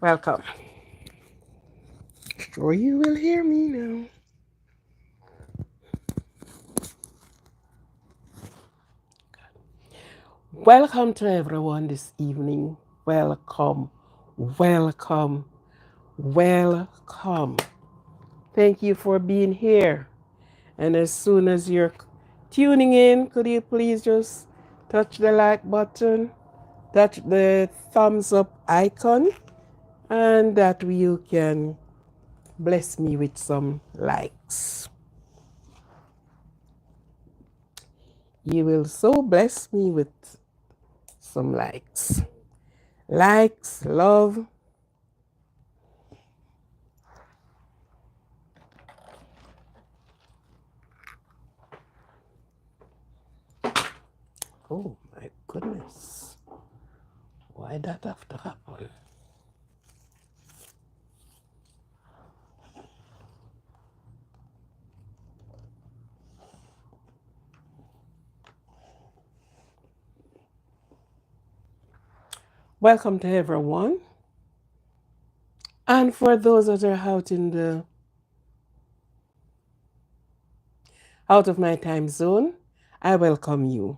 Welcome. Sure you will hear me now. Welcome to everyone this evening. Welcome, welcome, welcome. Thank you for being here. And as soon as you're tuning in, could you please just touch the like button, touch the thumbs up icon, and that you can bless me with some likes. You will so bless me with some likes. Likes, love. Oh my goodness. Why that have to happen? Welcome to everyone. And for those that are out of my time zone, I welcome you.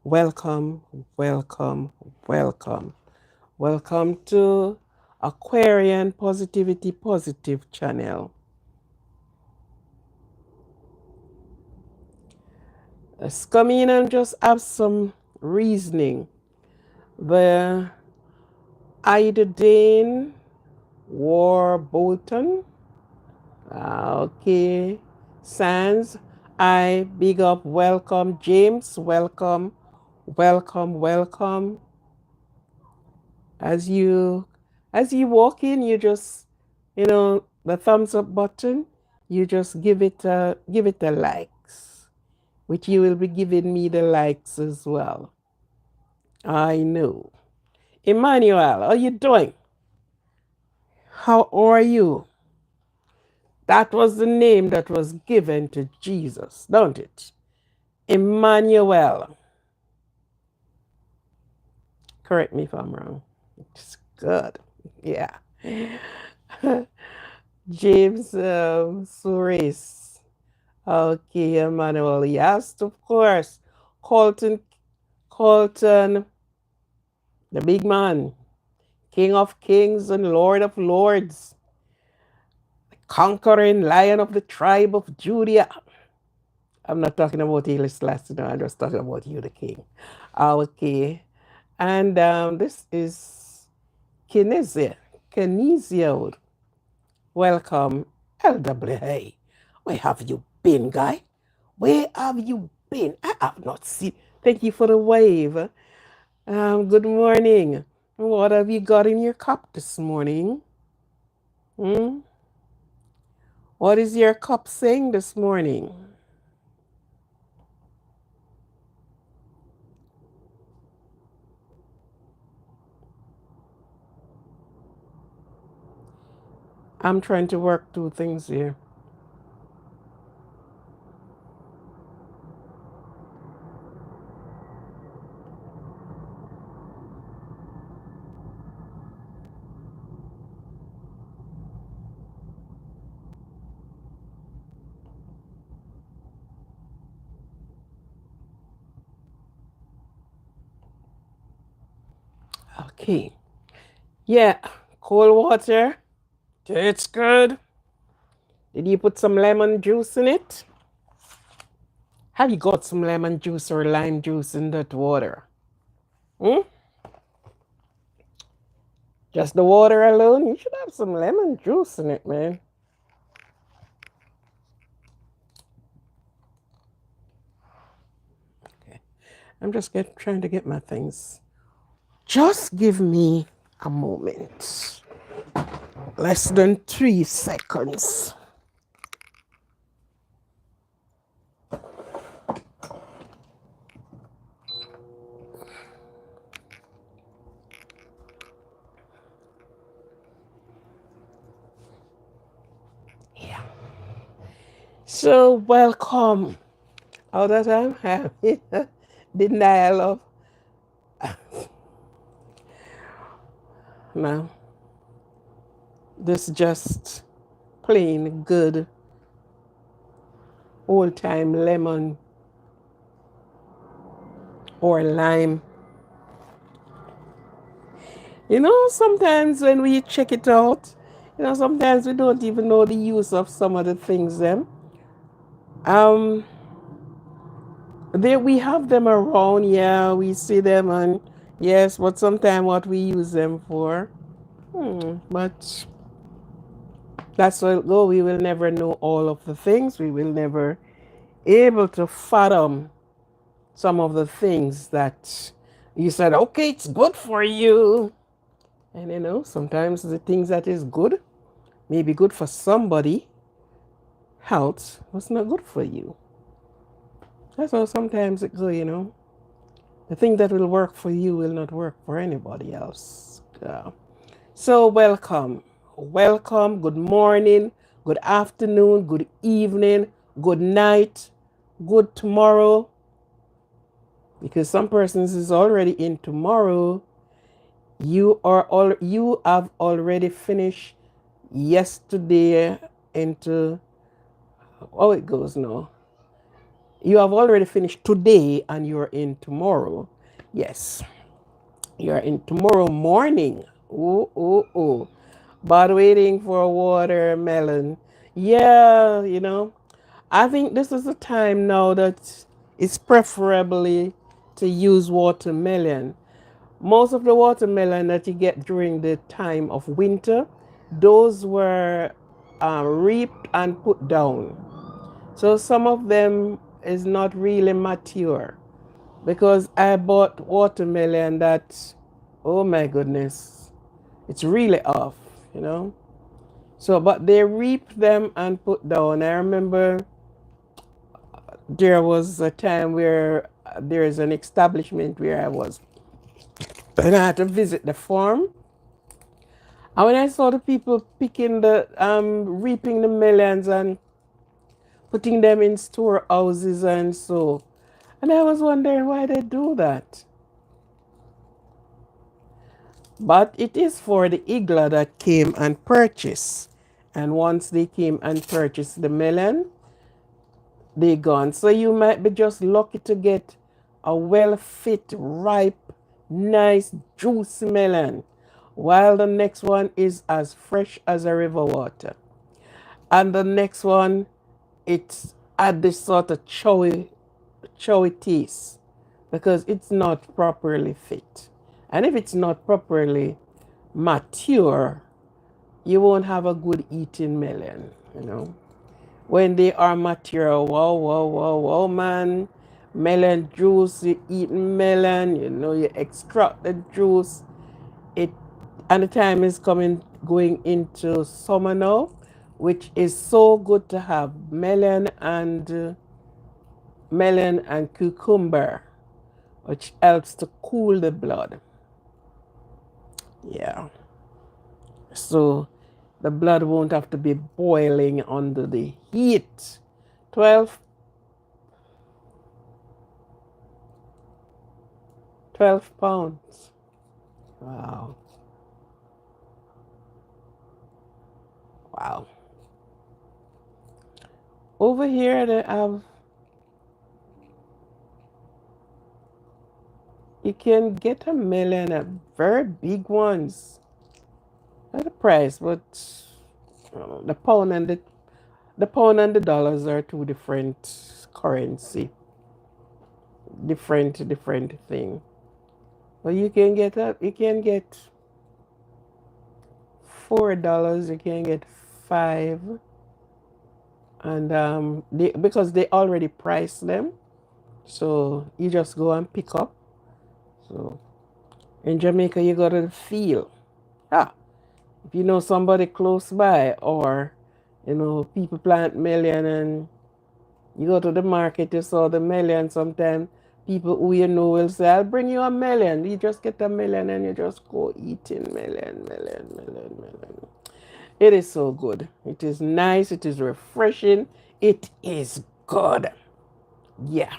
Welcome, welcome, welcome. Welcome to Aquarian Positivity Positive channel. Let's come in and just have some reasoning. The Ida Warburton. Okay. Sans, I big up, welcome. James, welcome, welcome, welcome. As you walk in, you just, the thumbs up button, you just give it a likes, which you will be giving me the likes as well. I know. Emmanuel, how are you doing? How are you? That was the name that was given to Jesus, don't it? Emmanuel. Correct me if I'm wrong. It's good. Yeah. James Suarez. Okay, Emmanuel. Yes, of course. Colton, the big man, King of Kings and Lord of Lords, the conquering Lion of the tribe of Judah. I'm not talking about Haile Selassie, no, I'm just talking about you, the King. Okay. And this is Kinesia. Welcome, LWA. Where have you been, guy? Where have you been? I have not seen. Thank you for the wave. Good morning. What have you got in your cup this morning? Hmm? What is your cup saying this morning? I'm trying to work two things here. Okay. Yeah, cold water. It's good. Did you put some lemon juice in it? Have you got some lemon juice or lime juice in that water? Hmm? Just the water alone? You should have some lemon juice in it, man. Okay. I'm just trying to get my things. Just give me a moment. Less than 3 seconds. Yeah. So welcome. All that I'm happy. Didn't I love? No. This just plain good old time lemon or lime. You know, sometimes when we check it out, you know, sometimes we don't even know the use of some of the things them. Um, we have them around, yeah, we see them and yes, but sometimes what we use them for, but that's why go. We will never know all of the things. We will never able to fathom some of the things that you said, okay, it's good for you. And you know, sometimes the things that is good may be good for somebody else, was not good for you. That's how sometimes it go, you know. The thing that will work for you will not work for anybody else. Yeah. So welcome. Welcome. Good morning, good afternoon, good evening, good night, good tomorrow. Because some persons is already in tomorrow. You have already finished yesterday into how it goes now. You have already finished today and you're in tomorrow. Yes. You're in tomorrow morning. Oh, oh, oh. But waiting for a watermelon. Yeah, you know, I think this is the time now that it's preferably to use watermelon. Most of the watermelon that you get during the time of winter, those were reaped and put down. So some of them is not really mature because I bought watermelon that, oh my goodness, it's really off, you know. So, but they reap them and put down. I remember there was a time where there is an establishment where I was, and I had to visit the farm. And when I saw the people picking the, reaping the melons and putting them in storehouses and so, and I was wondering why they do that. But it is for the Igla that came and purchased. And once they came and purchased the melon, they gone. So you might be just lucky to get a well fit, ripe, nice, juicy melon, while the next one is as fresh as a river water. And the next one, it's at this sort of chowy taste because it's not properly fit. And if it's not properly mature, you won't have a good eating melon, you know. When they are mature, wow, wow, wow, wow, man. Melon juice, you eat melon, you know, you extract the juice. It and the time is going into summer now, which is so good to have melon and cucumber, which helps to cool the blood. Yeah. So the blood won't have to be boiling under the heat. 12, 12 pounds. Wow. Wow. Over here they have, you can get a melon at very big ones. Not the price, but the pound and the pound and the dollars are two different currency. Different thing. But you can get $4, you can get five, and because they already price them, so you just go and pick up. So in Jamaica, you got to feel. Ah, if you know somebody close by, or you know people plant melon, and you go to the market, you saw the melon. Sometimes people who you know will say, "I'll bring you a melon." You just get a melon and you just go eating melon. It is so good. It is nice. It is refreshing. It is good. Yeah.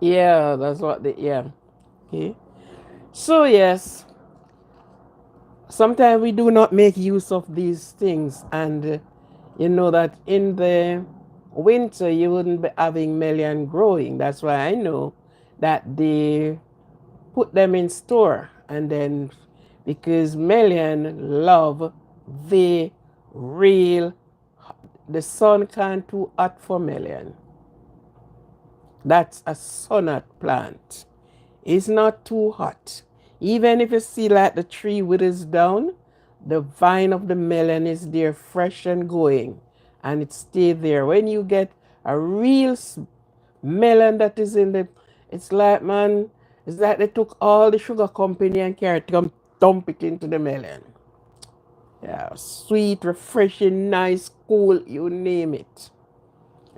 Yeah, that's what they, yeah. Okay. So, yes, sometimes we do not make use of these things. And you know that in the winter, you wouldn't be having melon growing. That's why I know that they put them in store. And then, because melon love the real, the sun can't too hot for melon. That's a sunnut plant. It's not too hot. Even if you see like the tree withers down, the vine of the melon is there fresh and going, and it stay there. When you get a real melon that is in the, it's like, man, it's like they took all the sugar company and carrot come dump it into the melon. Yeah, sweet, refreshing, nice, cool, you name it.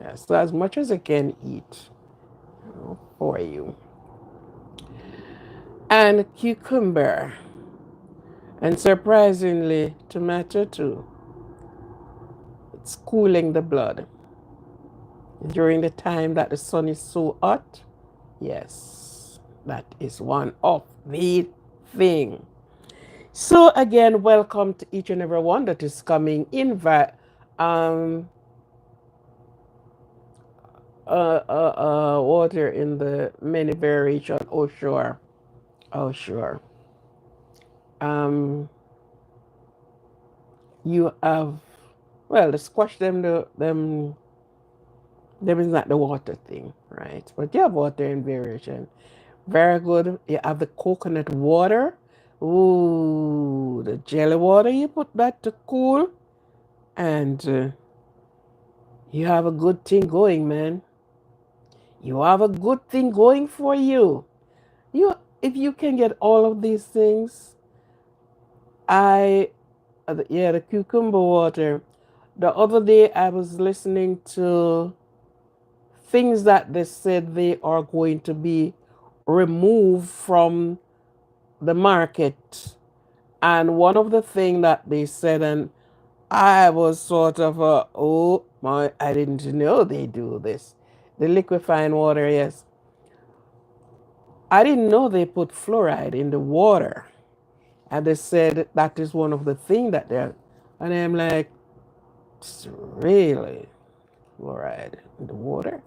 Yeah, so as much as I can eat, for you. And cucumber. And surprisingly, tomato too. It's cooling the blood. During the time that the sun is so hot, yes, that is one of the thing. So again, welcome to each and every one that is coming in via water in the many variation. Oh sure, oh sure. Um, you have, well, the squash them there is not the water thing, right? But you have water in variation. Very good. You have the coconut water. Ooh, the jelly water, you put that to cool, and you have a good thing going, man. You have a good thing going for you. You, if you can get all of these things, I, yeah, the cucumber water. The other day I was listening to things that they said they are going to be removed from the market. And one of the things that they said, and I was sort of, oh my, I didn't know they do this. The liquefying water, yes. I didn't know they put fluoride in the water. And they said that is one of the things that they're, and I'm like, really? Fluoride in the water?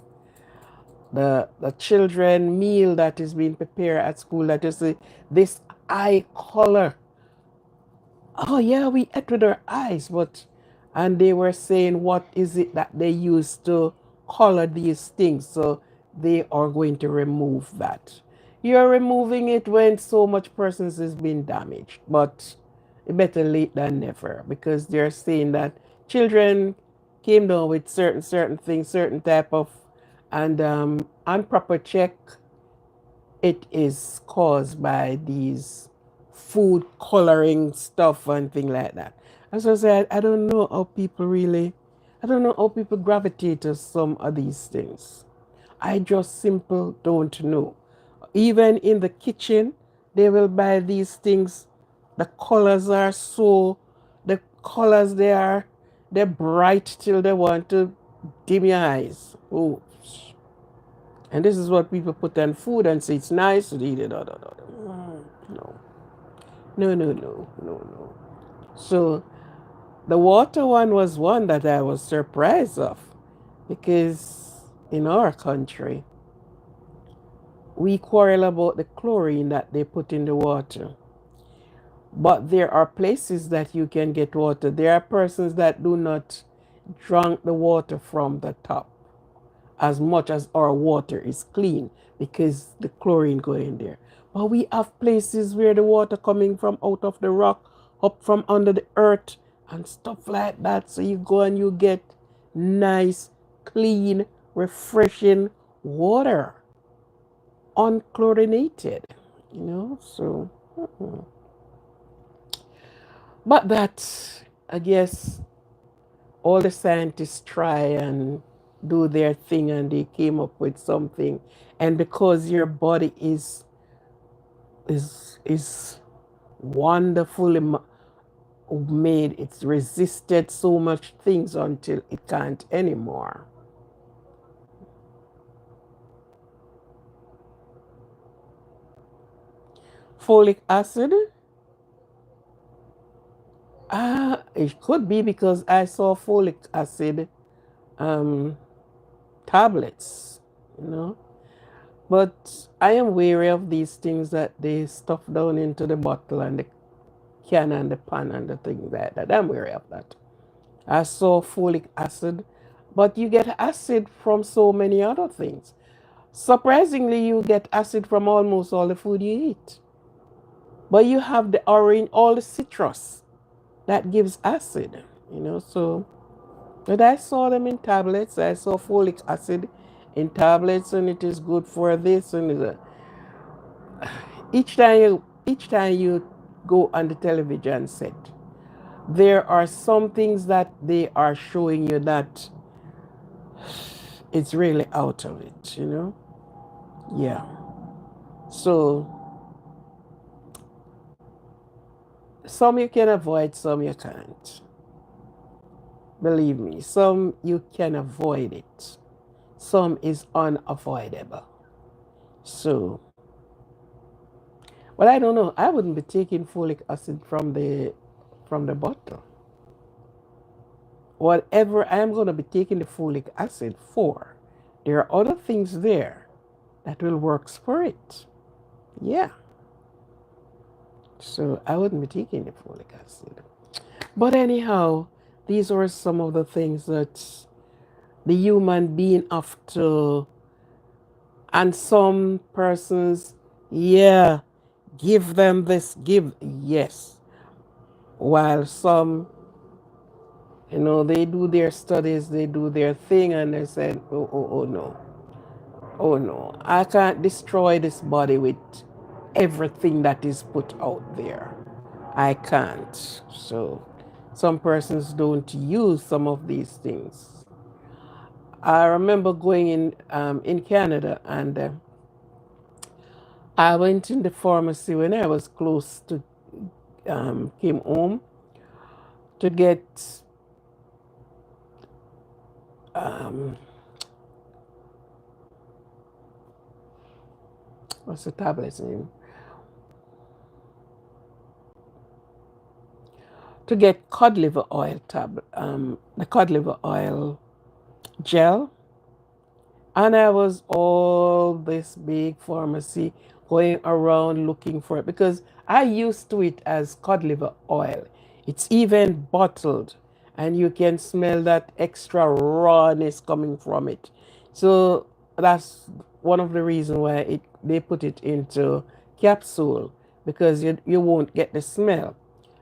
The children meal that is being prepared at school, that is this eye color. Oh yeah, we ate with our eyes, but, and they were saying what is it that they use to color these things, so they are going to remove that. You're removing it when so much persons is being damaged, but better late than never, because they're saying that children came down with certain things, certain type of, and improper check, it is caused by these food coloring stuff and thing like that. As I said, I don't know how people really, I don't know how people gravitate to some of these things. I just simple don't know. Even in the kitchen, they will buy these things. The colors are so, the colors they're bright till they want to dim your eyes. Oh, and this is what people put on food and say it's nice to eat it. No, no, no, no, no, no, no, no, no. So the water one was one that I was surprised of, because in our country we quarrel about the chlorine that they put in the water. But there are places that you can get water. There are persons that do not drink the water from the tap as much as our water is clean, because the chlorine go in there. But we have places where the water coming from out of the rock, up from under the earth, and stuff like that. So you go and you get nice, clean, refreshing water, unchlorinated, you know. So, but that, I guess, all the scientists try and do their thing, and they came up with something. And because your body is wonderfully made, it's resisted so much things until it can't anymore. Folic acid? It could be because I saw folic acid um, tablets, you know. But I am wary of these things that they stuff down into the bottle and the can and the pan and the things like that. I'm wary of that. I saw folic acid, but you get acid from so many other things. Surprisingly, you get acid from almost all the food you eat. But you have the orange, all the citrus that gives acid, you know. So, but I saw them in tablets. I saw folic acid in tablets, and it is good for this and each time you go on the television set, there are some things that they are showing you that it's really out of it, you know? Yeah. So some you can avoid, some you can't. Believe me, some you can avoid it. Some is unavoidable. So, but I don't know. I wouldn't be taking folic acid from the bottle. Whatever I'm going to be taking the folic acid for, there are other things there that will work for it. Yeah. So I wouldn't be taking the folic acid. But anyhow, these are some of the things that the human being have to, and some persons, yeah, give them this, yes. While some, they do their studies, they do their thing, and they said, oh no. Oh no, I can't destroy this body with everything that is put out there. I can't. So some persons don't use some of these things. I remember going in Canada, and I went in the pharmacy when I was close to came home to get what's the tablet's name? To get cod liver oil the cod liver oil gel. And I was all this big pharmacy going around looking for it because I used to it as cod liver oil. It's even bottled, and you can smell that extra rawness coming from it. So that's one of the reasons why they put it into capsule, because you won't get the smell.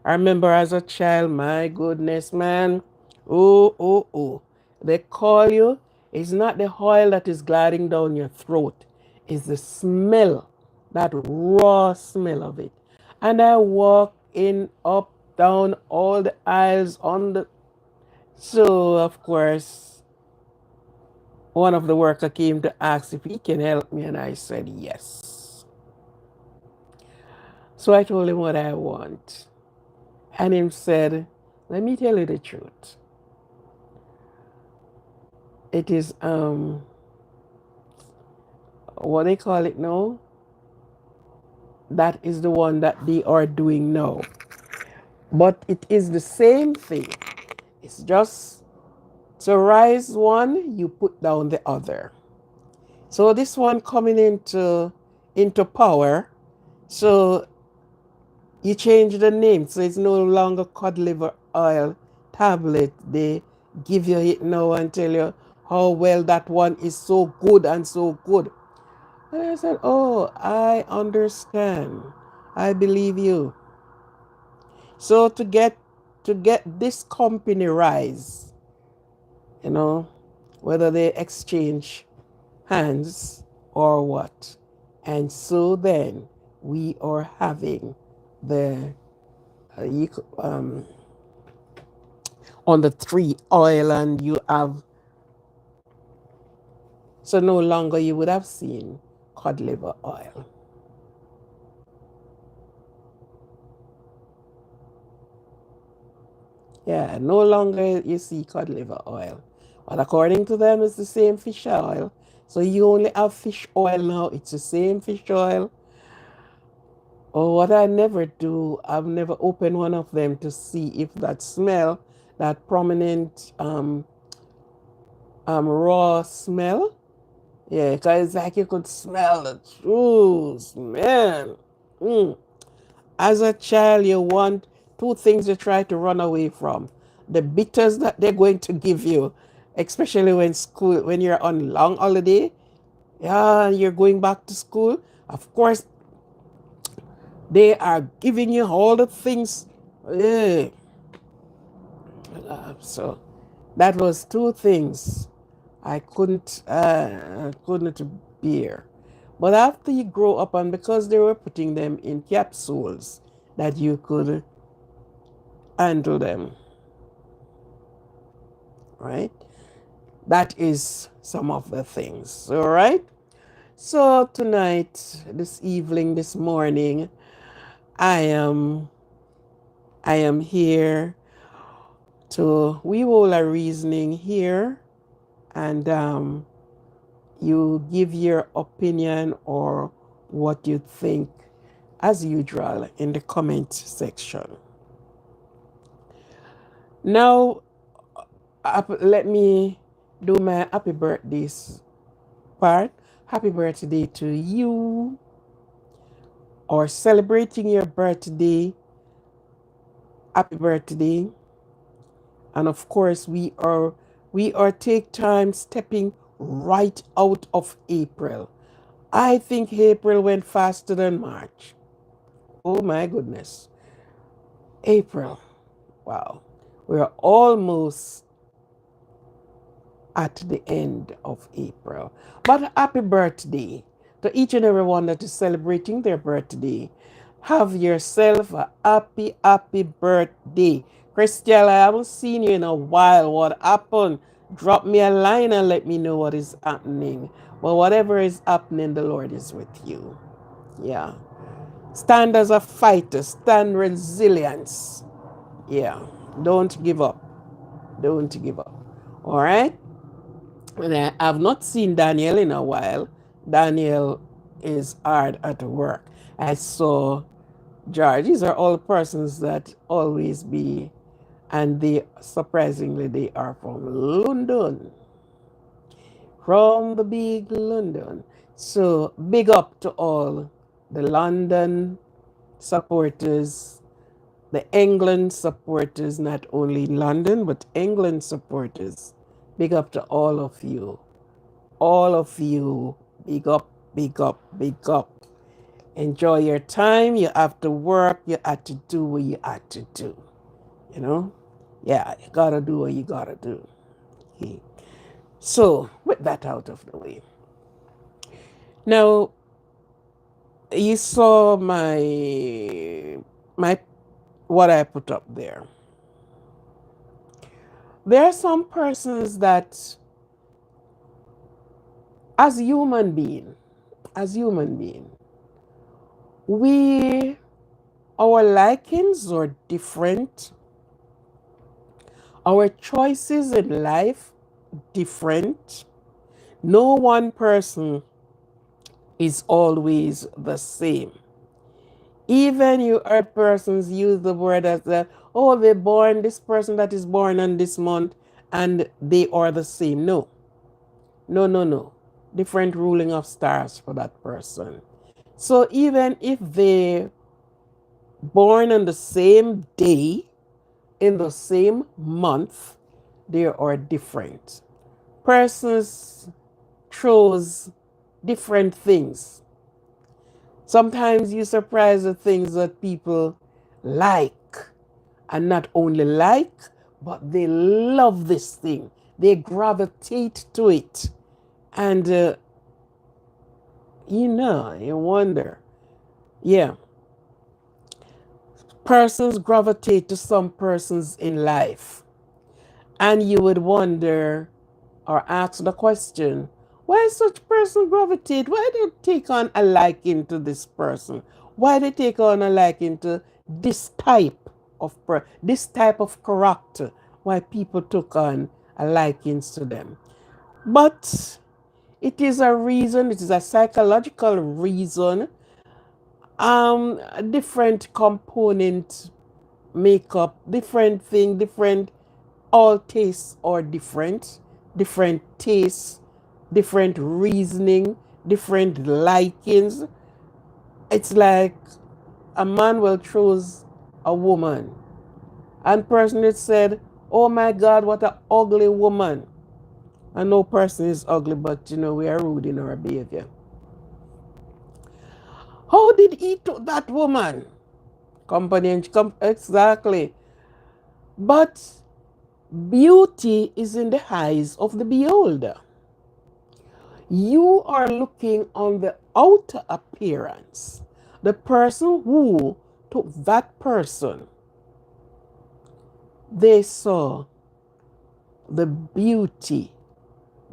I remember as a child, my goodness, man. Oh. They call you. It's not the oil that is gliding down your throat. It's the smell, that raw smell of it. And I walk in, up, down, all the aisles on the. So, of course, one of the worker came to ask if he can help me, and I said yes. So I told him what I want. And he said, let me tell you the truth. It is what they call it now. That is the one that they are doing now. But it is the same thing. It's just to rise one, you put down the other. So this one coming into power, so you change the name. So it's no longer cod liver oil tablet. They give you it now and tell you how well that one is so good and so good. And I said, oh, I understand. I believe you. So to get this company rise, whether they exchange hands or what. And so then we are having the on the 3 oil, and you have, so no longer you would have seen cod liver oil. Yeah, no longer you see cod liver oil. But according to them, it's the same fish oil. So you only have fish oil now. It's the same fish oil. Or what I never do, I've never opened one of them to see if that smell, that prominent raw smell, yeah, because it's like you could smell the juice, man. Mm. As a child, you want two things to try to run away from: the bitters that they're going to give you, especially when you're on long holiday. Yeah, you're going back to school. Of course, they are giving you all the things. Eh, so that was two things I couldn't bear. But after you grow up, and because they were putting them in capsules that you could handle them, right? That is some of the things. All right. So tonight, this evening, this morning, I am here to we will a reasoning here, and you give your opinion or what you think as usual in the comment section. Now, let me do my happy birthdays part. Happy birthday to you, or celebrating your birthday. Happy birthday. And of course, we are take time stepping right out of April. I think April went faster than March. Oh my goodness. April. Wow. We're almost at the end of April. But happy birthday to each and every one that is celebrating their birthday. Have yourself a happy, happy birthday. Christian, I haven't seen you in a while. What happened? Drop me a line and let me know what is happening. But whatever is happening, the Lord is with you. Yeah. Stand as a fighter. Stand resilience. Yeah. Don't give up. Don't give up. All right? And I have not seen Daniel in a while. Daniel is hard at work. I saw George. These are all persons that always be, and they surprisingly they are from London, from the big London. So big up to all the London supporters, the England supporters, not only London but England supporters. Big up to all of you. All of you, big up, big up, big up. Enjoy your time. You have to work. You have to do what you have to do. You know? Yeah, you gotta do what you gotta do. Okay. So, with that out of the way. Now, you saw my what I put up there. There are some persons that as human being, we our likings are different. Our choices in life different. No one person is always the same. Even you heard persons use the word as oh, they're born, this person that is born on this month, and they are the same. No. No, no, no. Different ruling of stars for that person. So even if they're born on the same day, in the same month, they are different. Persons chose different things. Sometimes you surprise the things that people like, and not only like, but they love this thing. They gravitate to it. And, you wonder. Yeah. Persons gravitate to some persons in life. And you would wonder or ask the question, why such person gravitate? Why they take on a liking to this person? Why they take on a liking to this type this type of character? Why people took on a likings to them? But it is a reason, it is a psychological reason Different component makeup, different thing, different, all tastes are different tastes, different reasoning, different likings. It's like a man will choose a woman, and person it said, oh my God, what a ugly woman. And no person is ugly, but we are rude in our behavior. How did he took that woman? Exactly. But beauty is in the eyes of the beholder. You are looking on the outer appearance. The person who took that person, they saw the beauty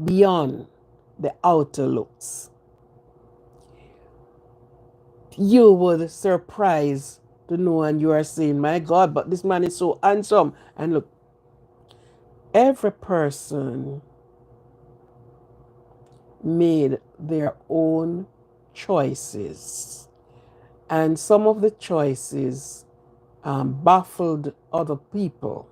beyond the outer looks. You would surprise to know, and you are saying, my God, but this man is so handsome. And look, every person made their own choices. And some of the choices baffled other people.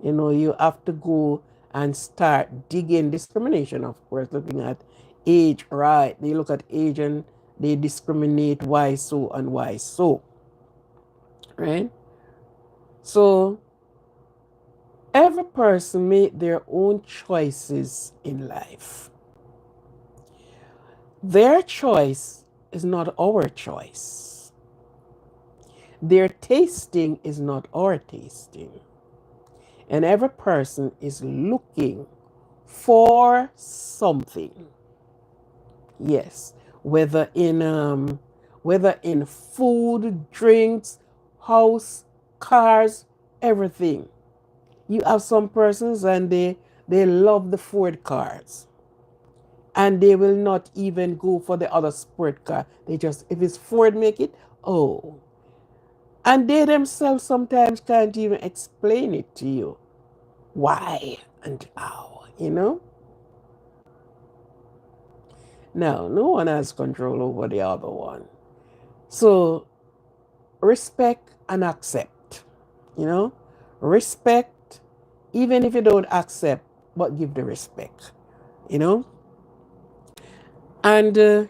You have to go and start digging discrimination, of course, looking at age, right? They look at age and they discriminate why so and why so, right? So every person made their own choices in life. Their choice is not our choice. Their tasting is not our tasting. And every person is looking for something. Yes, whether in food, drinks, house, cars, everything. You have some persons and they love the Ford cars. And they will not even go for the other sport car. They just, if it's Ford make it, oh. And they themselves sometimes can't even explain it to you. Why and how. No one has control over the other one. So respect and accept. Respect, even if you don't accept, but give the respect. And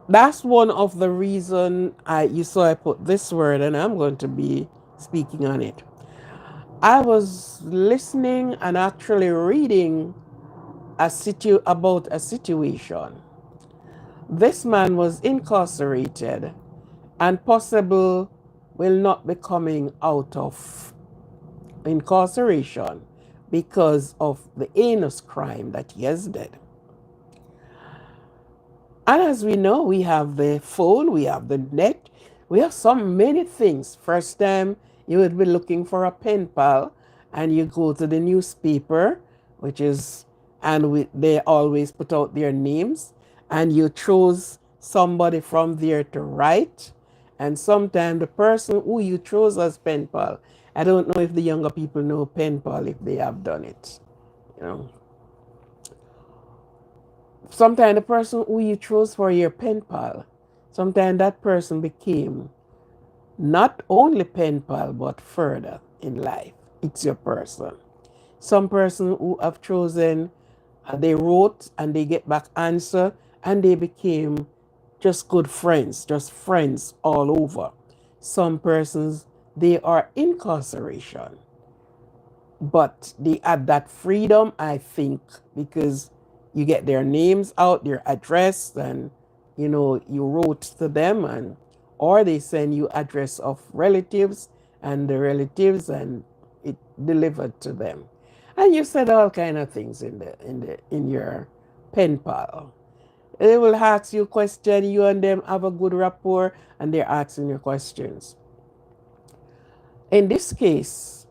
that's one of the reason you saw I put this word, and I'm going to be speaking on it. I was listening and actually reading about a situation. This man was incarcerated and possible will not be coming out of incarceration because of the heinous crime that he has done. And as we know, we have the phone, we have the net, we have so many things. First time you would be looking for a pen pal and you go to the newspaper, they always put out their names, and you chose somebody from there to write. And sometimes the person who you chose as pen pal, I don't know if the younger people know pen pal, if they have done it. Sometimes the person who you chose for your pen pal, sometimes that person became not only pen pal, but further in life. It's your person. Some person who have chosen, they wrote and they get back answer, and they became just good friends, just friends all over. Some persons, they are incarceration, but they had that freedom, I think, because you get their names out, their address, and you wrote to them, or they send you address of relatives, and the relatives, and it delivered to them. And you said all kind of things in your pen pal. They will ask you question, you and them have a good rapport, and they're asking you questions. In this case,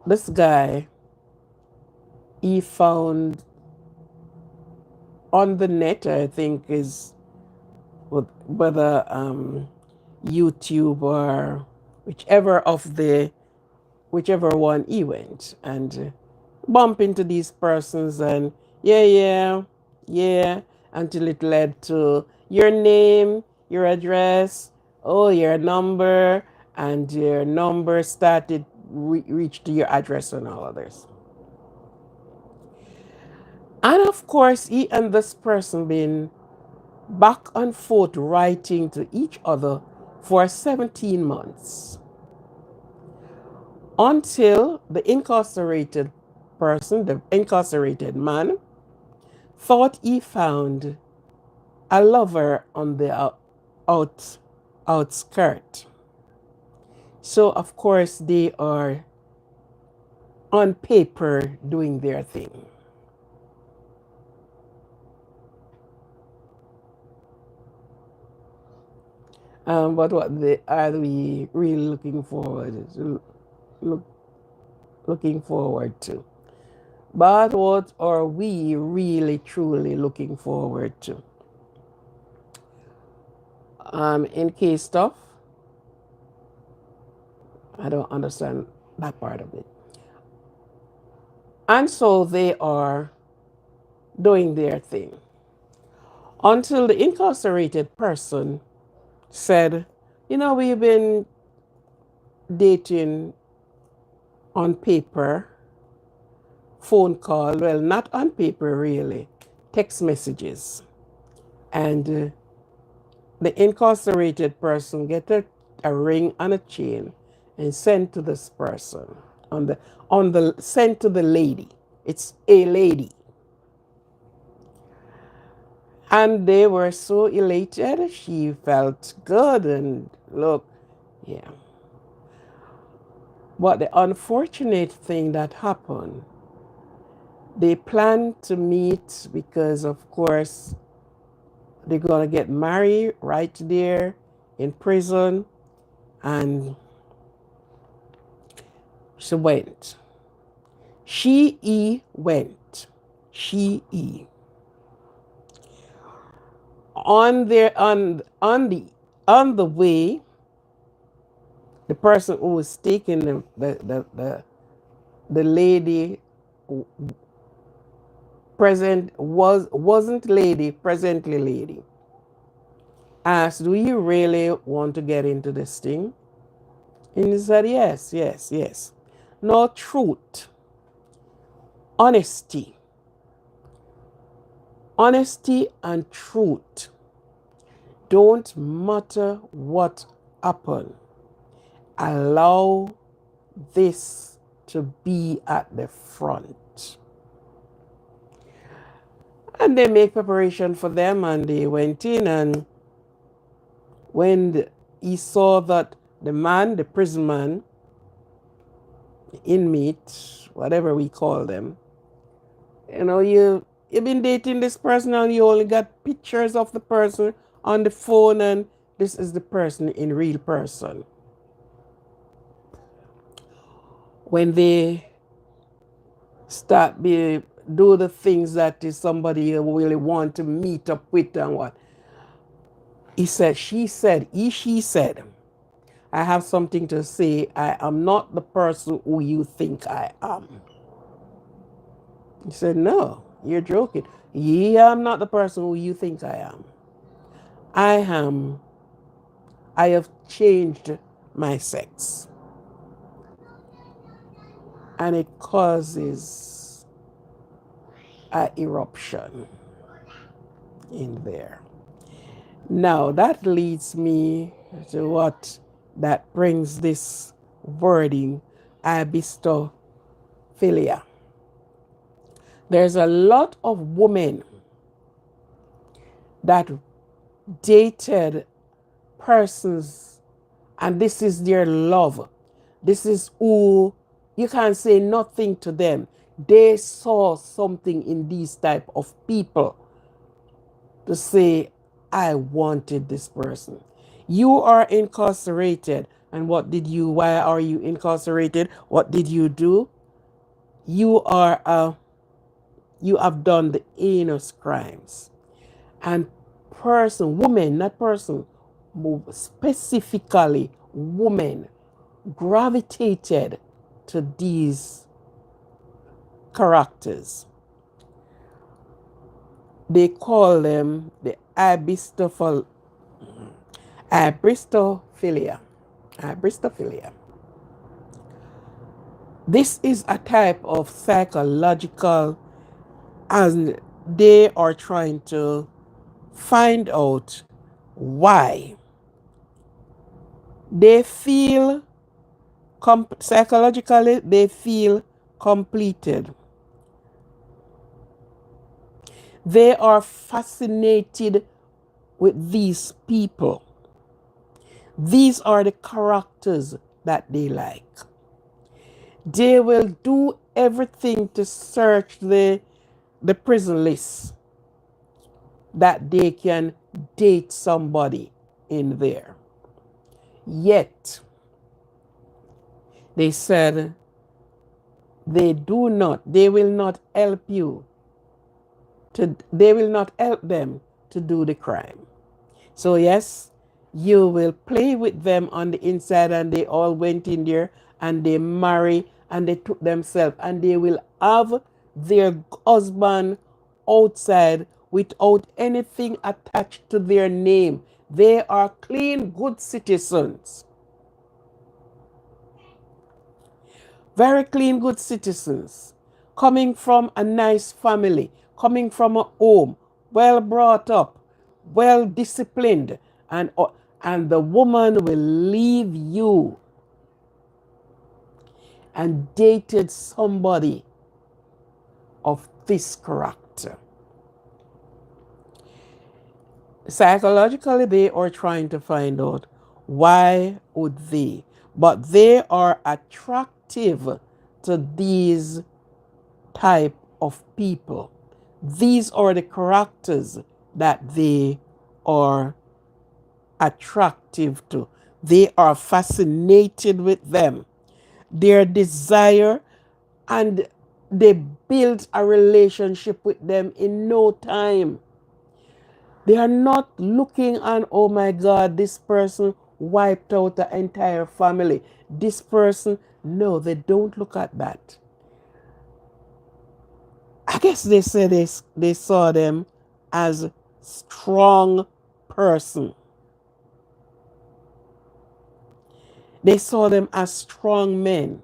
this guy, he found on the net, I think, is whether YouTube or whichever one he went, and bump into these persons, and yeah, until it led to your name, your address, oh, your number, and your number started reach to your address and all others. And of course, he and this person been back and forth writing to each other for 17 months until the incarcerated person, the incarcerated man, thought he found a lover on the outskirt. So, of course, they are on paper doing their thing. But what are we really look, looking forward to? But what are we really truly looking forward to? In case stuff, I don't understand that part of it. And so they are doing their thing until the incarcerated person said, you know, we've been dating on paper, phone call, well, not on paper really, text messages. And the incarcerated person get a ring and a chain and sent to this person sent to the lady. It's a lady. And they were so elated. She felt good and look, yeah. But the unfortunate thing that happened, they planned to meet because, of course, they're going to get married right there in prison. And she went. She went. She on there on the way, the person who was taking the lady wasn't lady, presently lady, asked, do you really want to get into this thing? And he said, yes. No, truth, honesty and truth. Don't matter what happened. Allow this to be at the front. And they make preparation for them, and they went in, and when he saw that the man, the prison man, the inmate, whatever we call them, you know, you've been dating this person and you only got pictures of the person on the phone, and this is the person in real person. When they start do the things that is somebody really want to meet up with and what, he said, she said, she said, I have something to say. I am not the person who you think I am. He said, no, you're joking. Yeah, I'm not the person who you think I am. I have changed my sex. And it causes an eruption in there. Now, that leads me to what that brings this wording, HYBRISTOPHILIA. There's a lot of women that dated persons, and this is their love. This is who you can't say nothing to them. They saw something in these type of people to say, I wanted this person. You are incarcerated. And why are you incarcerated? What did you do? You have done the heinous crimes. And women, not person, specifically women, gravitated to these characters. They call them the hybristophilia. Hybristophilia. Hybristophilia. This is a type of psychological, and they are trying to find out why they feel psychologically they feel completed. They are fascinated with these people. These are the characters that they like. They will do everything to search the prison list that they can date somebody in there. Yet, they said they will not help you. They will not help them to do the crime. So yes, you will play with them on the inside, and they all went in there and they marry and they took themselves, and they will have their husband outside without anything attached to their name. They are clean, good citizens. Very clean, good citizens. Coming from a nice family, coming from a home, well brought up, well disciplined, and the woman will leave you and dated somebody of this character. Psychologically, they are trying to find out why would they, but they are attractive to these type of people. These are the characters that they are attractive to. They are fascinated with them. Their desire, and they build a relationship with them in no time. They are not looking and, oh my God, this person wiped out the entire family. This person, no, they don't look at that. I guess they said they saw them as strong person. They saw them as strong men.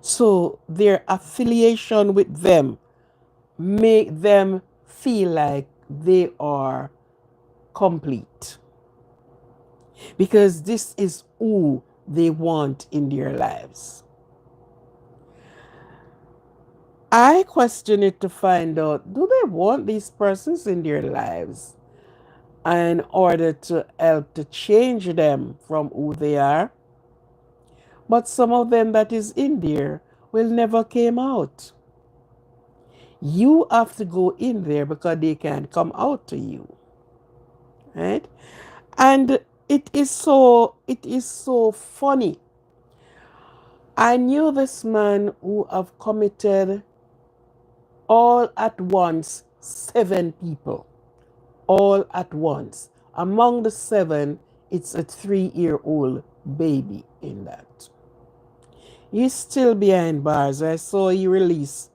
So their affiliation with them make them feel like they are complete. Because this is who they want in their lives. I question it to find out, do they want these persons in their lives in order to help to change them from who they are? But some of them that is in there will never came out. You have to go in there because they can't come out to you. Right? And it is so funny. I knew this man who have committed all at once 7 people. All at once. Among the 7, it's a 3-year-old baby in that. He's still behind bars. I saw he released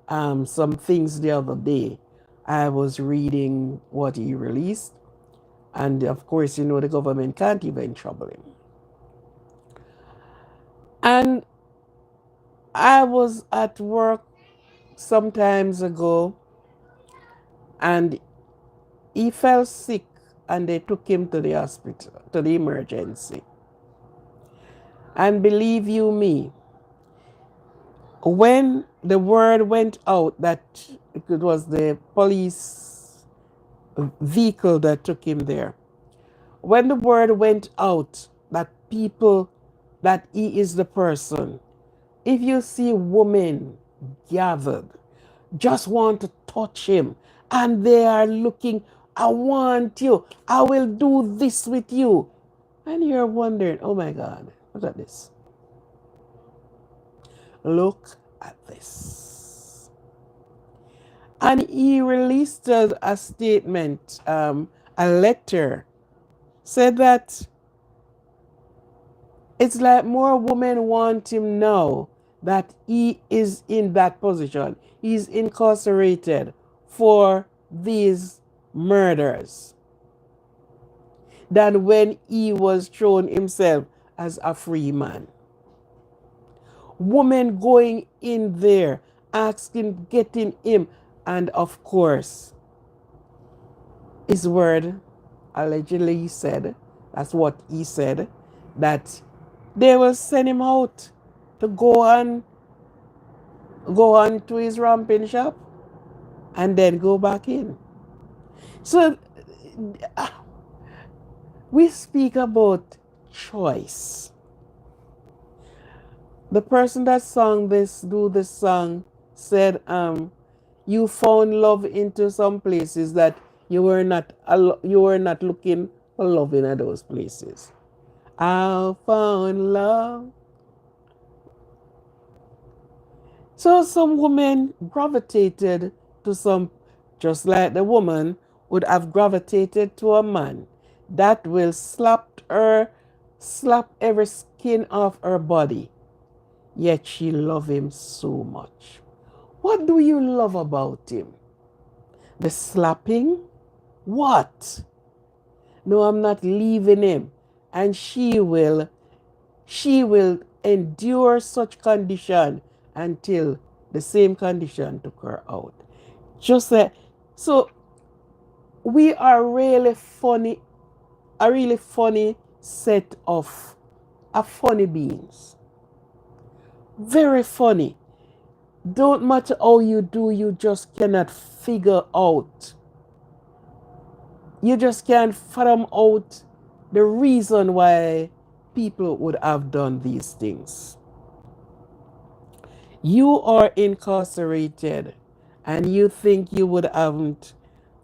some things the other day. I was reading what he released. And of course, the government can't even trouble him. And I was at work some times ago, and he fell sick, and they took him to the hospital, to the emergency. And believe you me, when the word went out that it was the police vehicle that took him there, when the word went out that he is the person, if you see women gathered, just want to touch him, and they are looking, I want you, I will do this with you. And you're wondering, oh my God, look at this. Look at this. And he released a statement, a letter, said that it's like more women want him now that he is in that position. He's incarcerated for these murders than when he was shown himself as a free man. Women going in there, asking, getting him, and of course, his word allegedly he said, that's what he said, that they will send him out to go on to his ramping shop and then go back in. So we speak about choice. The person that sang this song said, you found love into some places that you were not looking for love in those places. I found love. So some women gravitated to some, just like the woman would have gravitated to a man that will slap every skin off her body, yet she loved him so much. What do you love about him? The slapping? What? No, I'm not leaving him. And she will endure such condition until the same condition took her out. Just that. So we are really funny, a really funny set of funny beings. Very funny. Don't matter how you do, you just cannot figure out. You just can't fathom out the reason why people would have done these things. You are incarcerated and you think you would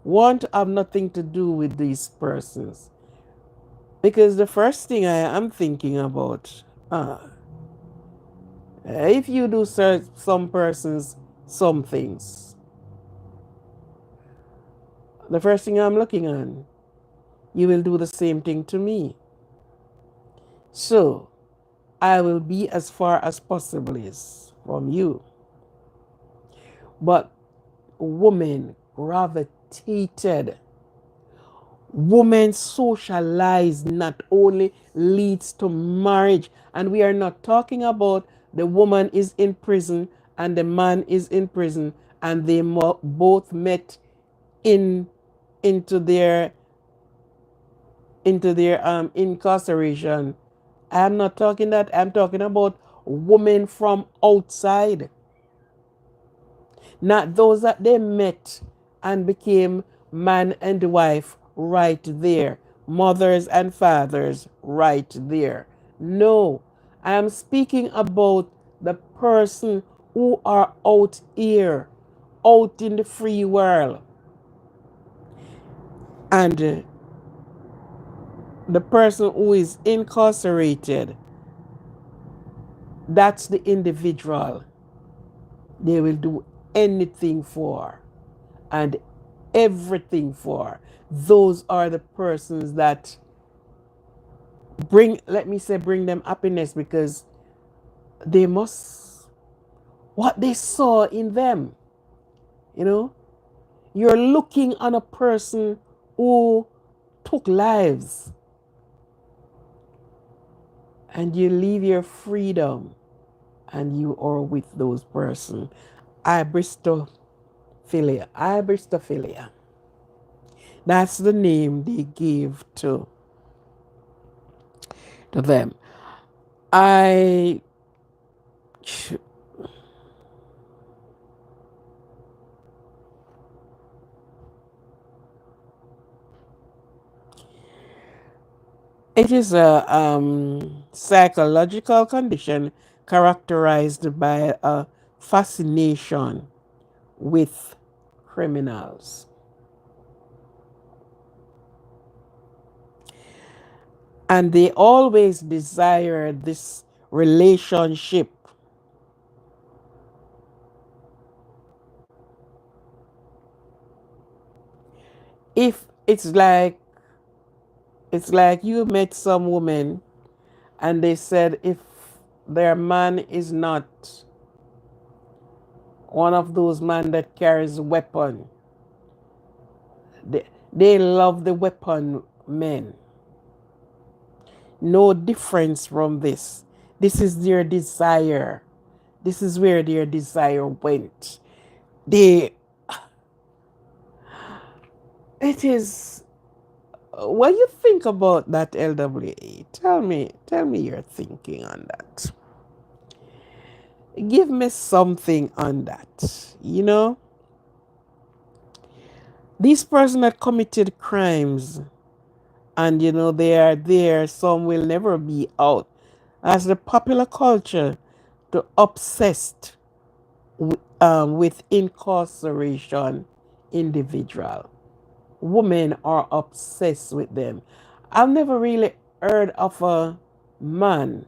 want to have nothing to do with these persons. Because the first thing I am thinking about, if you do some persons some things, the first thing I'm looking at, you will do the same thing to me. So I will be as far as possible from you. But women gravitated. Women socialized not only leads to marriage. And we are not talking about the woman is in prison and the man is in prison and they both met into their incarceration. I'm not talking that. I'm talking about women from outside. Not those that they met and became man and wife right there. Mothers and fathers right there. No, I am speaking about the person who are out here, out in the free world. And the person who is incarcerated, that's the individual they will do anything for and everything for. Those are the persons that bring them happiness, because they must, what they saw in them, you're looking on a person who took lives and you leave your freedom and you are with those persons. Hybristophilia. That's the name they gave to them. It is a psychological condition characterized by a fascination with criminals. And they always desire this relationship. If it's like you met some woman and they said if their man is not one of those men that carries a weapon, They love the weapon men. No difference from this. This is their desire. This is where their desire went. They, it is, what you think about that, LWA? Tell me your thinking on that. Give me something on that. You know, these persons that committed crimes, and you know they are there, some will never be out. As the popular culture, the obsessed with incarceration individual. Women are obsessed with them. I've never really heard of a man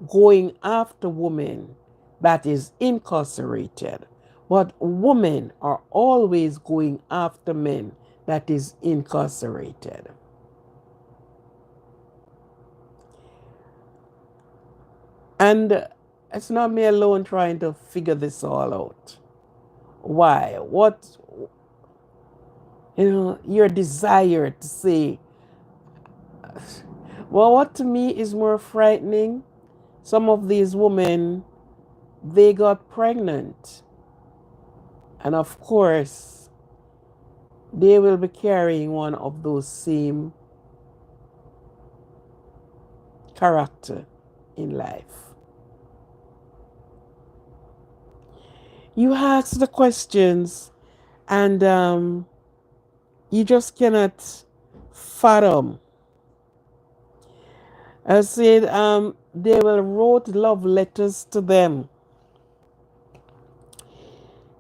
going after women that is incarcerated, but women are always going after men that is incarcerated. And it's not me alone trying to figure this all out. Why? What, you know, your desire to say, well, what to me is more frightening, some of these women, they got pregnant. And of course, they will be carrying one of those same character in life. You ask the questions and you just cannot fathom. I said they will wrote love letters to them,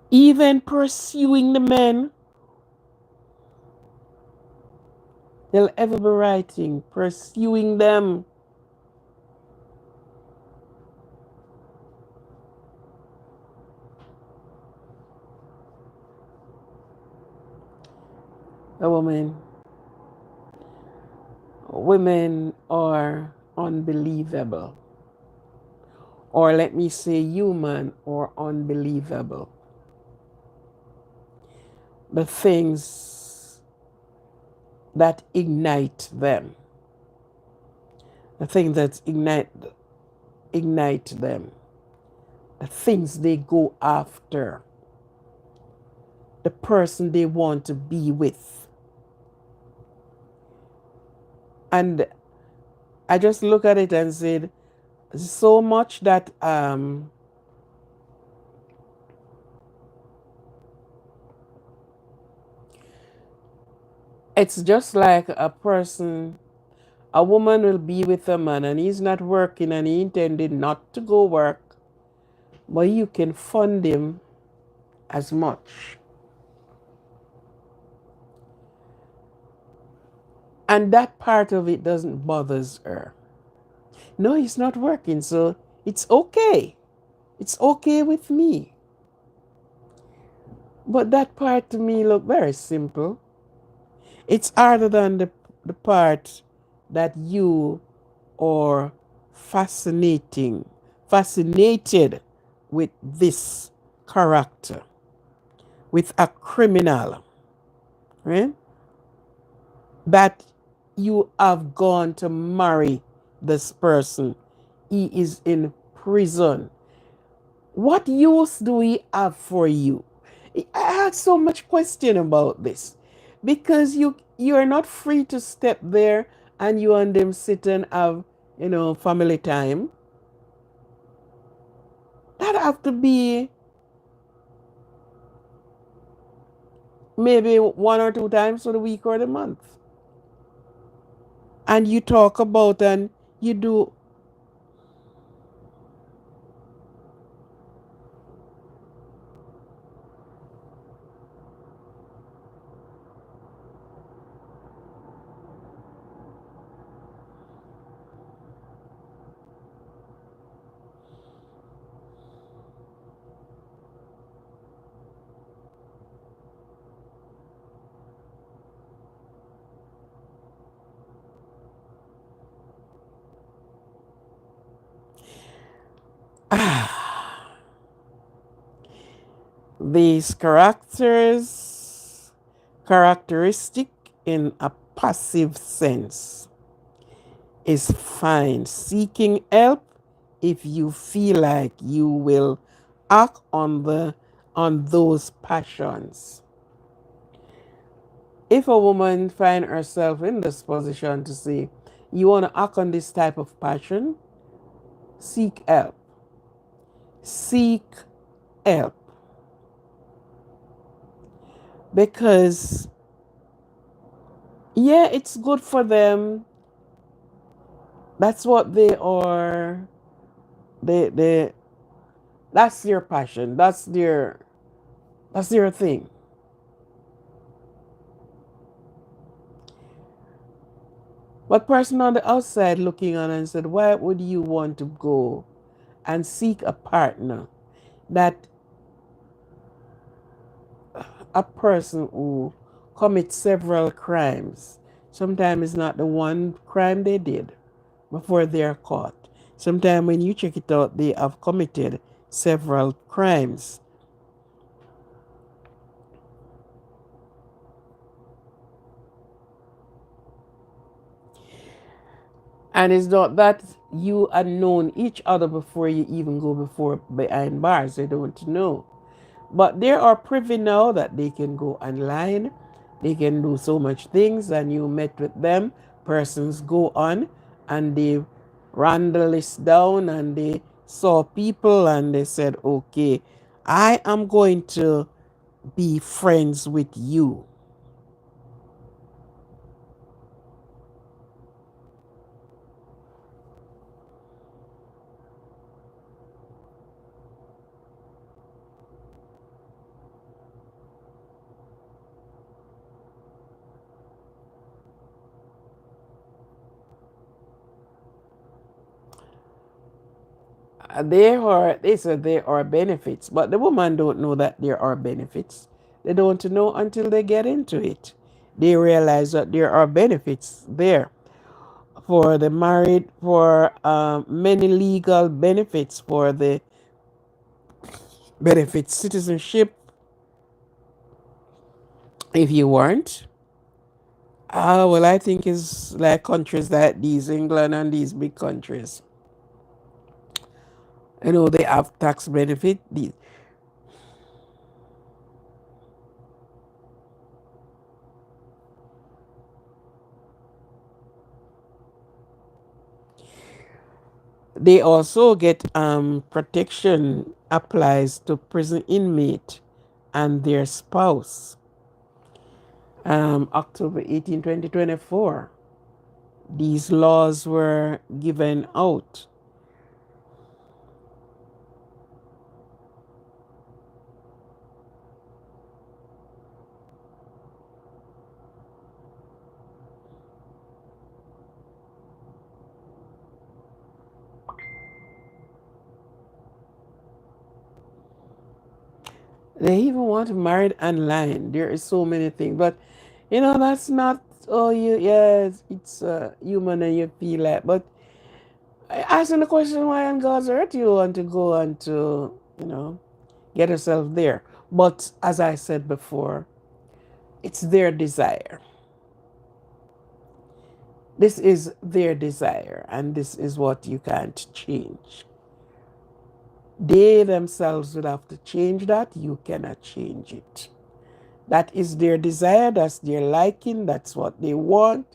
even pursuing the men. They'll ever be writing, pursuing them. A woman, women are unbelievable. Or let me say human or unbelievable. The things that ignite them. The things that ignite them. The things they go after. The person they want to be with. And I just look at it and said, so much that it's just like a person, a woman will be with a man and he's not working and he intended not to go work, but you can fund him as much. And that part of it doesn't bother her. No, he's not working, so it's okay. It's okay with me. But that part to me look very simple. It's harder than the part that you are fascinated with this character, with a criminal, right? That you have gone to marry this person. He is in prison. What use do we have for you? I had so much question about this because you are not free to step there and you and them sit and have, you know, family time. That have to be maybe 1 or 2 times for the week or the month. And you talk about and you do. These characteristic in a passive sense is fine. Seeking help if you feel like you will act on those passions. If a woman find herself in this position to say, you want to act on this type of passion, seek help. Seek help. Because yeah, it's good for them. That's what they are. They that's their passion. That's their thing. But person on the outside looking on and said, why would you want to go and seek a partner that a person who commits several crimes? Sometimes it's not the one crime they did before they are caught. Sometimes when you check it out, they have committed several crimes. And it's not that you had known each other before you even go before behind bars. They don't know. But they are privy now that they can go online. They can do so much things, and you met with them. Persons go on and they ran the list down and they saw people and they said, okay, I am going to be friends with you. They said there are benefits, but the woman don't know that there are benefits. They don't know until they get into it. They realize that there are benefits there for the married, for many legal benefits, for the benefits citizenship if you weren't. Well, I think it's like countries like these, England and these big countries. They have tax benefit. They also get protection applies to prison inmate and their spouse. October 18, 2024, these laws were given out. They even want to marry online. There is so many things, but that's not. Oh, it's human and you feel like. But asking the question, why on God's earth you want to go and to get yourself there? But as I said before, it's their desire. This is their desire, and this is what you can't change. They themselves would have to change that. You cannot change it. That is their desire, that's their liking, that's what they want,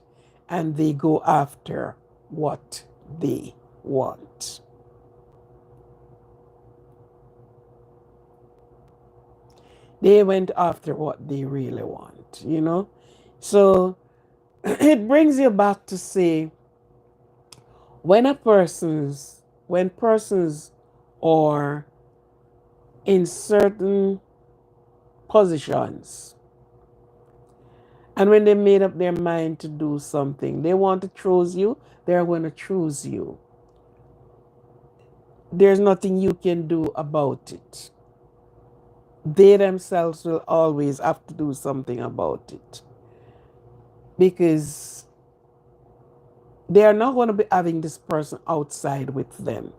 and they go after what they want. They went after what they really want. So it brings you back to say, when persons are in certain positions, and when they made up their mind to do something, they want to choose you, they're going to choose you. There's nothing you can do about it. They themselves will always have to do something about it. Because they are not going to be having this person outside with them.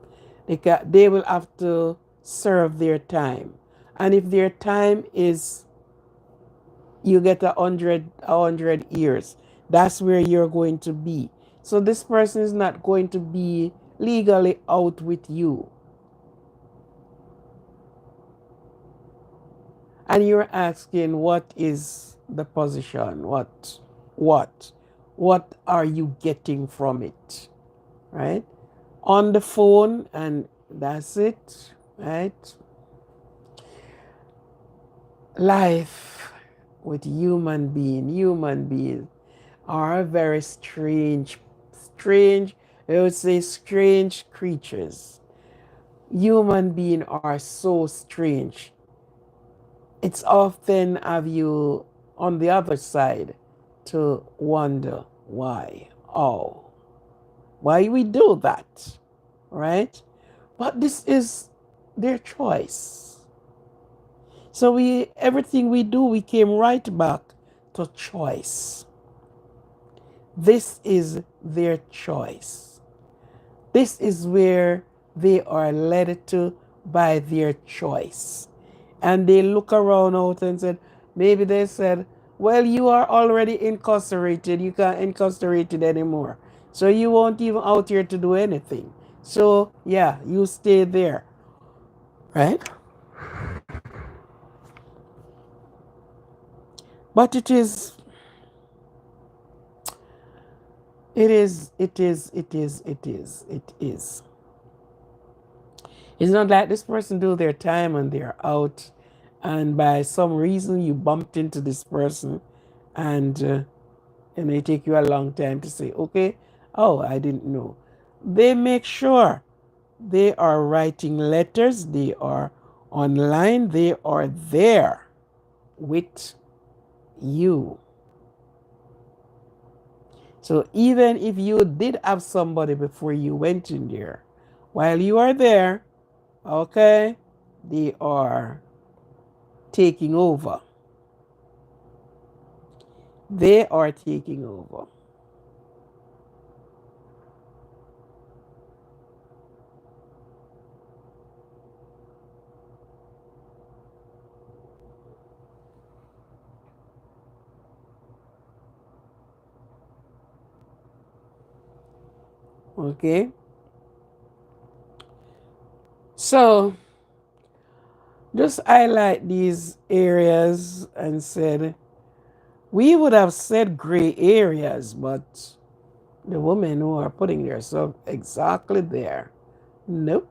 They will have to serve their time. And if their time is you get a hundred years. That's where you're going to be. So this person is not going to be legally out with you. And you're asking, what is the position? What are you getting from it? Right? On the phone, and that's it, right? Life with human beings are very strange, I would say strange creatures. Human beings are so strange. It's often have you on the other side to wonder why. Oh, why we do that, right? But this is their choice. So everything we do, we came right back to choice. This is their choice. This is where they are led to by their choice. And they look around out and said, maybe they said, well, you are already incarcerated. You can't incarcerated anymore. So you won't even out here to do anything. So yeah, you stay there. Right? But it is. It's not like this person do their time and they're out, and by some reason you bumped into this person, and it may take you a long time to say, okay, oh, I didn't know. They make sure they are writing letters, they are online, they are there with you. So even if you did have somebody before you went in there, while you are there, okay, they are taking over. They are taking over. Okay. So just highlight these areas and said, we would have said gray areas, but the women who are putting themselves exactly there, nope.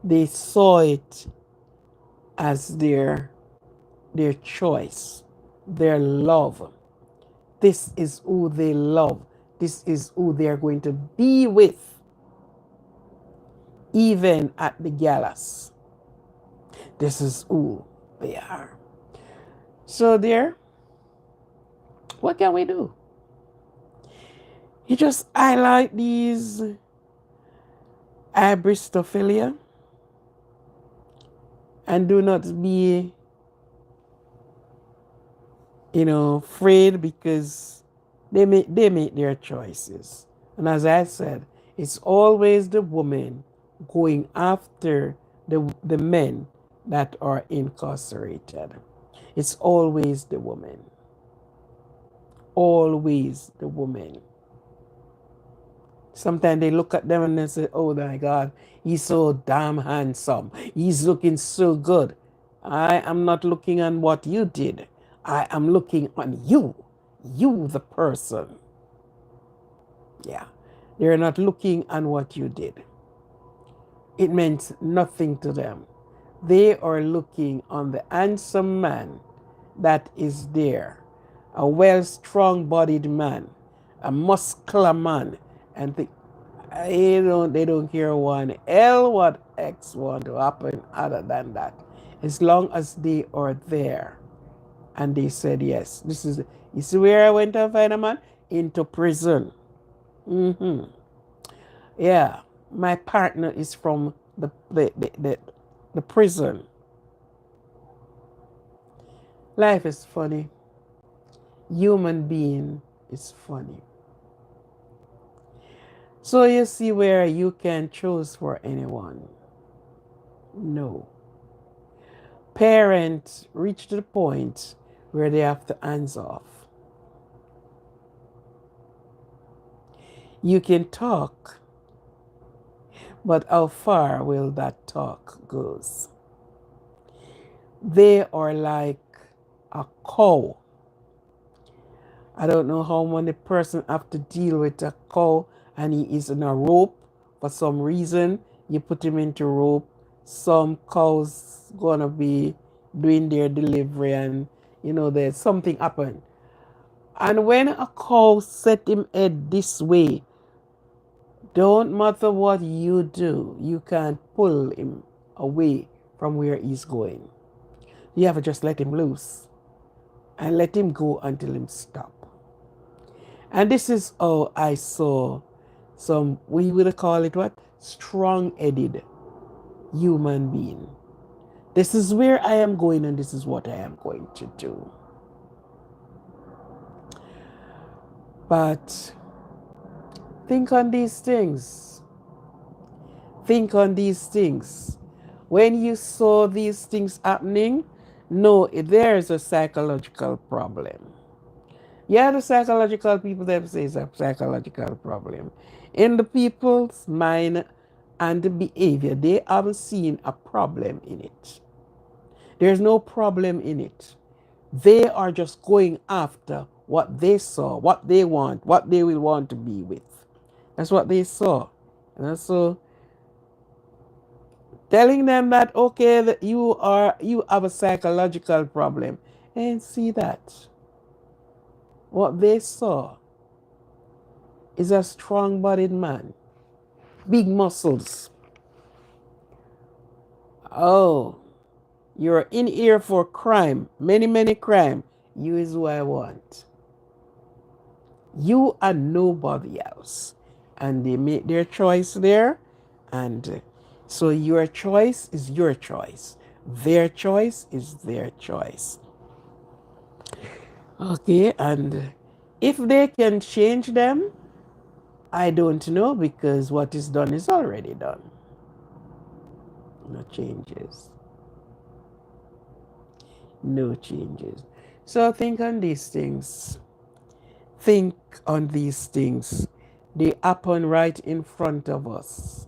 They saw it as their choice, their love. This is who they love. This is who they're going to be with, even at the gallows. This is who they are. So there, what can we do? You just highlight these HYBRISTOPHILIA and do not be, afraid, because they make their choices. And as I said, it's always the woman going after the men that are incarcerated. It's always the woman. Always the woman. Sometimes they look at them and they say, oh my God, he's so damn handsome. He's looking so good. I am not looking on what you did. I am looking on you. You, the person. Yeah. They're not looking on what you did. It meant nothing to them. They are looking on the handsome man that is there. A well strong-bodied man. A muscular man. And they don't care one L what X want to happen other than that. As long as they are there. And they said, yes, you see where I went and find a man? Into prison. Yeah, my partner is from the prison. Life is funny. Human being is funny. So you see where you can choose for anyone. No. Parents reach to the point where they have to hands off. You can talk, but how far will that talk goes? They are like a cow. I don't know how many person have to deal with a cow and he is in a rope for some reason. You put him into rope. Some cows gonna be doing their delivery and there's something happen. And when a cow set him head this way, don't matter what you do, you can't pull him away from where he's going. You have to just let him loose and let him go until him stop. And this is how I saw some, we would call it what? Strong-headed human being. This is where I am going and this is what I am going to do. But think on these things. Think on these things. When you saw these things happening, no, there is a psychological problem. Yeah, the psychological people that say it's a psychological problem. In the people's mind and the behavior, they haven't seen a problem in it. There's no problem in it. They are just going after what they saw, what they want, what they will want to be with. That's what they saw. And so telling them that, okay, that you have a psychological problem, and see that. What they saw is a strong-bodied man, big muscles. Oh, you're in here for crime, many crime. You is who I want. You are nobody else. And they make their choice there. And so your choice is your choice. Their choice is their choice. Okay, and if they can change them, I don't know, because what is done is already done. No changes. No changes. So think on these things. Think on these things. They happen right in front of us.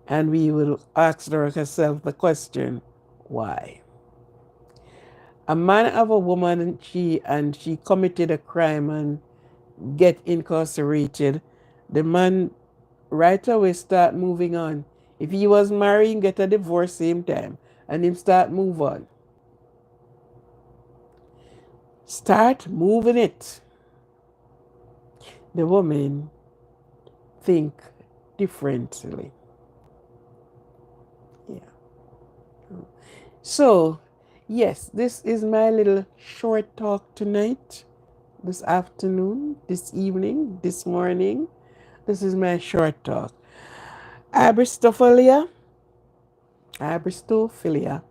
And we will ask ourselves the question, why? A man of a woman and she committed a crime and get incarcerated. The man right away start moving on. If he was married, get a divorce same time, and him start move on. Start moving it. The women think differently. Yeah. So, yes, this is my little short talk tonight, this afternoon, this evening, this morning. This is my short talk. Hybristophilia. Hybristophilia.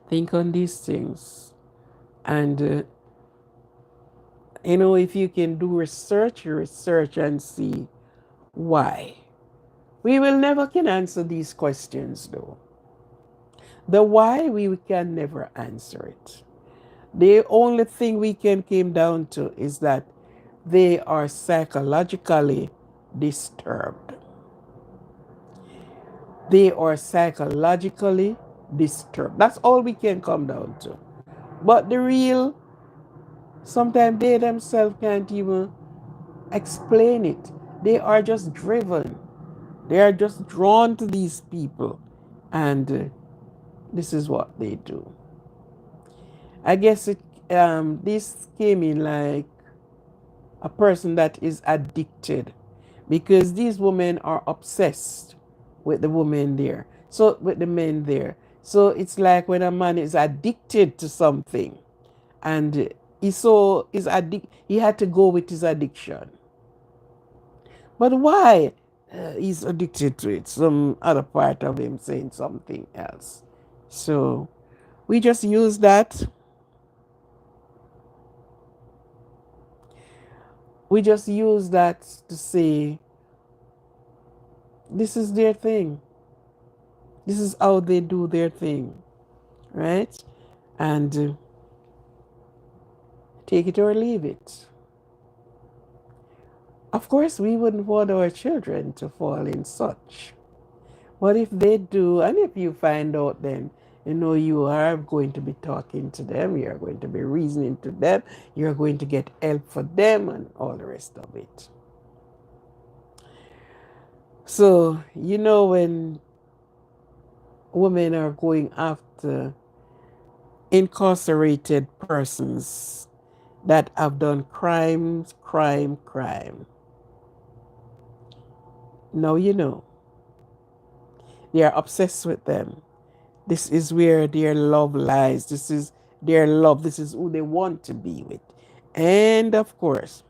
Think on these things. And, if you can do research and see why. We will never can answer these questions, though. The why, we can never answer it. The only thing we can come down to is that they are psychologically disturbed. They are psychologically disturbed. That's all we can come down to. But the real, sometimes they themselves can't even explain it. They are just driven. They are just drawn to these people. And this is what they do. I guess this came in like a person that is addicted, because these women are obsessed with the women there. So with the men there. So it's like when a man is addicted to something and he had to go with his addiction. But why he's addicted to it? Some other part of him saying something else. So we just use that. We just use that to say, this is their thing. This is how they do their thing, right? and take it or leave it. Of course, we wouldn't want our children to fall in such. But if they do, and if you find out, then you are going to be talking to them, you're going to be reasoning to them, you're going to get help for them, and all the rest of it. So, when women are going after incarcerated persons that have done crime. Now you know. They are obsessed with them. This is where their love lies. This is their love. This is who they want to be with. And of course,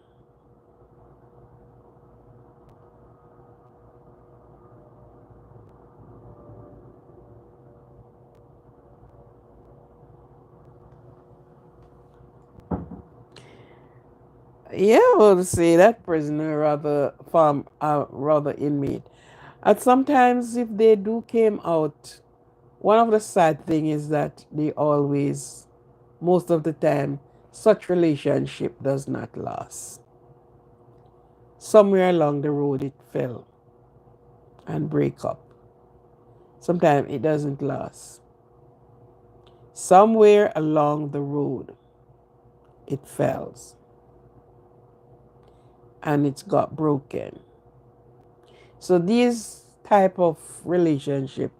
yeah, well, say that prisoner rather inmate. And sometimes if they do came out, one of the sad thing is that they always, most of the time, such relationship does not last. Somewhere along the road it fell and break up. Sometimes it doesn't last. Somewhere along the road it falls and it's got broken. So this type of relationship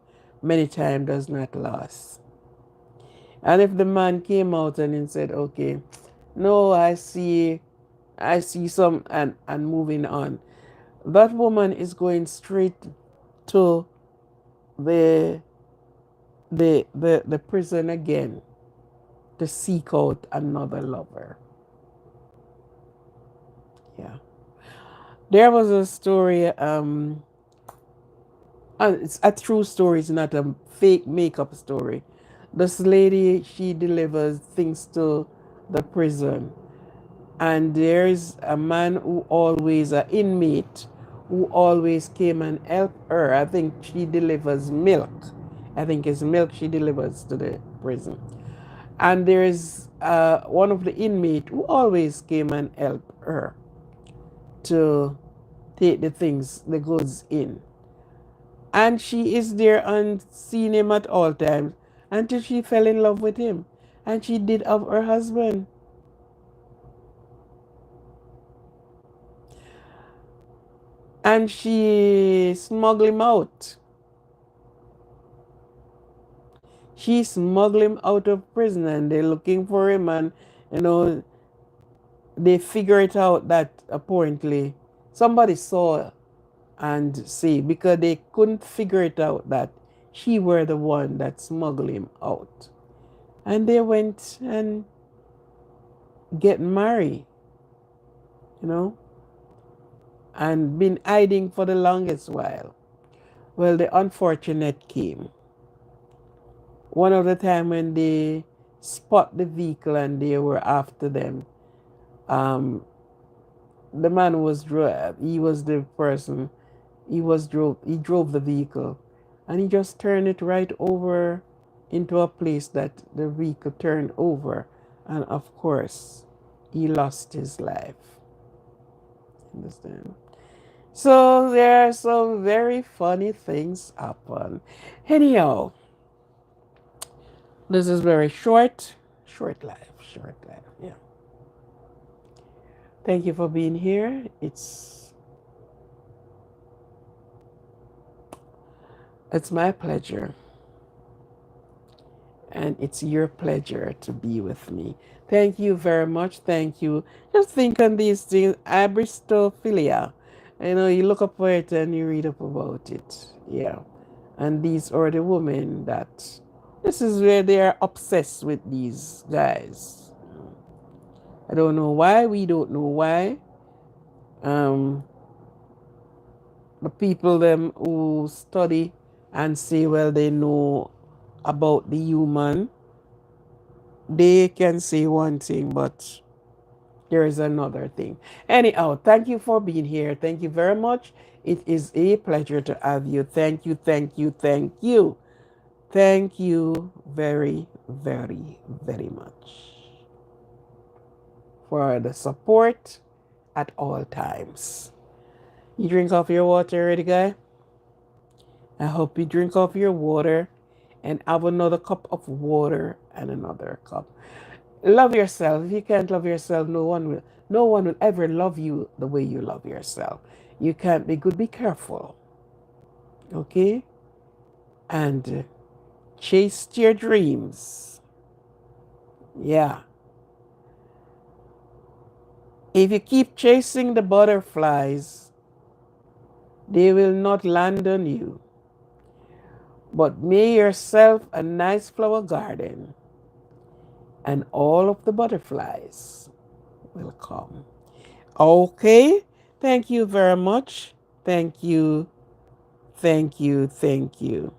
many times does not last. And if the man came out and he said, okay, no, I see some and moving on, that woman is going straight to the the prison again to seek out another lover. Yeah. There was a story, it's a true story, it's not a fake makeup story. This lady, she delivers things to the prison. And there's a man who always, an inmate, who always came and helped her. I think she delivers milk. I think it's milk she delivers to the prison. And there's one of the inmates who always came and helped her to take the goods in. And she is there and seeing him at all times until she fell in love with him. And she did have her husband. And she smuggled him out. She smuggled him out of prison and they're looking for him, and they figure it out that apparently somebody saw and see, because they couldn't figure it out that she were the one that smuggled him out. And they went and get married, and been hiding for the longest while. Well, the unfortunate came. One of the time when they spot the vehicle and they were after them, the man he was the person, he drove the vehicle, and he just turned it right over into a place that the vehicle turned over, and of course he lost his life. Understand? So there are some very funny things happen. Anyhow, this is very short life. Yeah. Thank you for being here. It's my pleasure. And it's your pleasure to be with me. Thank you very much. Thank you. Just think on these things. HYBRISTOPHILIA. You look up for it and you read up about it. Yeah. And these are the women this is where they are obsessed with these guys. I don't know why. We don't know why. The people them who study and say, well, they know about the human, they can say one thing, but there is another thing. Anyhow, thank you for being here. Thank you very much. It is a pleasure to have you. Thank you. Thank you very, very, very much for the support at all times. You drink off your water already, guy? I hope you drink off your water and have another cup of water and another cup. Love yourself. If you can't love yourself, no one will ever love you the way you love yourself. You can't be good, be careful. Okay? And chase your dreams. Yeah. If you keep chasing the butterflies, they will not land on you. But make yourself a nice flower garden, and all of the butterflies will come. Okay? Thank you very much. Thank you. Thank you. Thank you.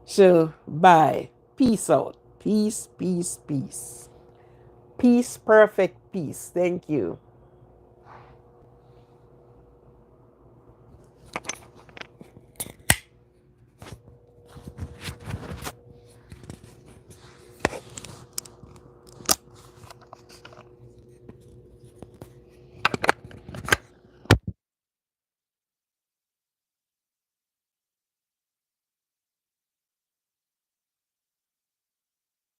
So, bye. Peace out. Peace, peace, peace. Peace, perfect peace. Thank you.